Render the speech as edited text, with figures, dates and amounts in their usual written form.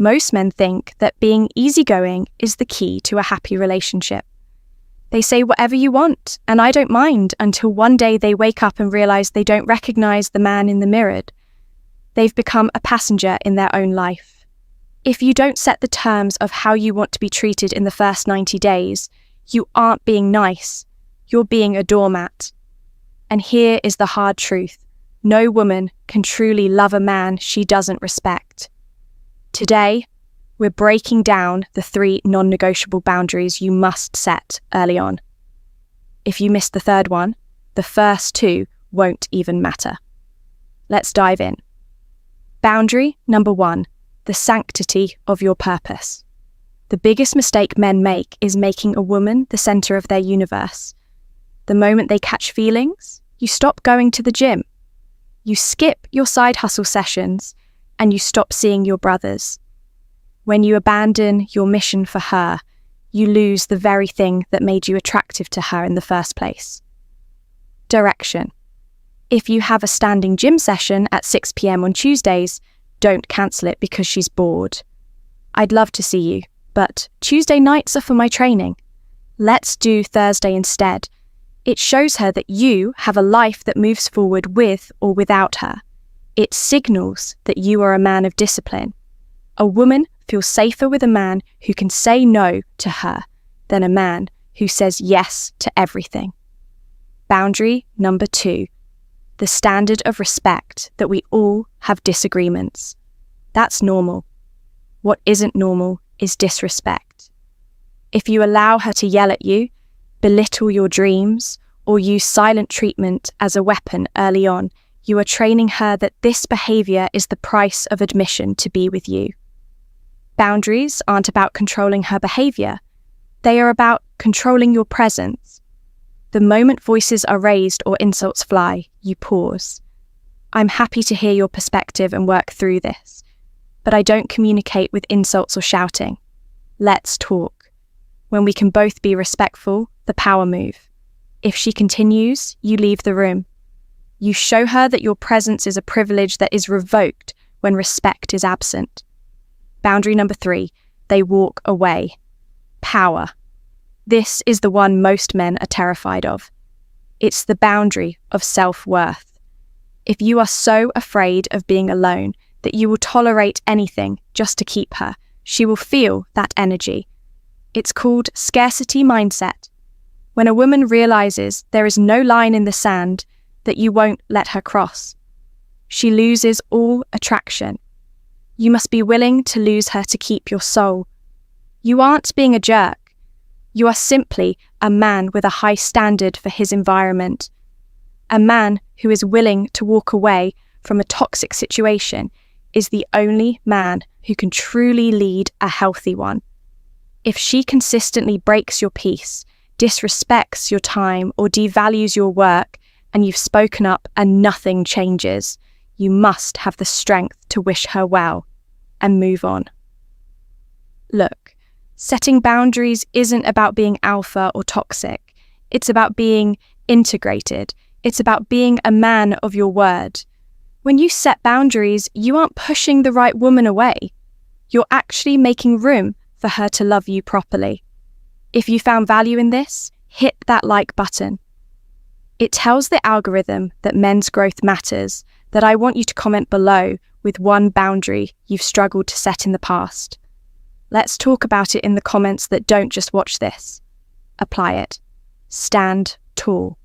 Most men think that being easygoing is the key to a happy relationship. They say whatever you want, and I don't mind, until one day they wake up and realize they don't recognize the man in the mirror. They've become a passenger in their own life. If you don't set the terms of how you want to be treated in the first 90 days, you aren't being nice. You're being a doormat. And here is the hard truth. No woman can truly love a man she doesn't respect. Today, we're breaking down the 3 non-negotiable boundaries you must set early on. If you miss the third one, the first 2 won't even matter. Let's dive in. Boundary number 1, the sanctity of your purpose. The biggest mistake men make is making a woman the center of their universe. The moment they catch feelings, you stop going to the gym. You skip your side hustle sessions, and you stop seeing your brothers. When you abandon your mission for her, you lose the very thing that made you attractive to her in the first place. Direction. If you have a standing gym session at 6 p.m. on Tuesdays, don't cancel it because she's bored. I'd love to see you, but Tuesday nights are for my training. Let's do Thursday instead. It shows her that you have a life that moves forward with or without her. It signals that you are a man of discipline. A woman feels safer with a man who can say no to her than a man who says yes to everything. Boundary number 2, the standard of respect that we all have disagreements. That's normal. What isn't normal is disrespect. If you allow her to yell at you, belittle your dreams, or use silent treatment as a weapon early on, you are training her that this behavior is the price of admission to be with you. Boundaries aren't about controlling her behavior. They are about controlling your presence. The moment voices are raised or insults fly, you pause. I'm happy to hear your perspective and work through this, but I don't communicate with insults or shouting. Let's talk. When we can both be respectful, the power move. If she continues, you leave the room. You show her that your presence is a privilege that is revoked when respect is absent. Boundary number 3, they walk away. Power. This is the one most men are terrified of. It's the boundary of self-worth. If you are so afraid of being alone that you will tolerate anything just to keep her, she will feel that energy. It's called scarcity mindset. When a woman realizes there is no line in the sand that you won't let her cross, she loses all attraction. You must be willing to lose her to keep your soul. You aren't being a jerk. You are simply a man with a high standard for his environment. A man who is willing to walk away from a toxic situation is the only man who can truly lead a healthy one. If she consistently breaks your peace, disrespects your time, or devalues your work, and you've spoken up and nothing changes, you must have the strength to wish her well and move on. Look, setting boundaries isn't about being alpha or toxic. It's about being integrated. It's about being a man of your word. When you set boundaries, you aren't pushing the right woman away. You're actually making room for her to love you properly. If you found value in this, hit that like button. It tells the algorithm that men's growth matters, that I want you to comment below with one boundary you've struggled to set in the past. Let's talk about it in the comments that don't just watch this. Apply it. Stand tall.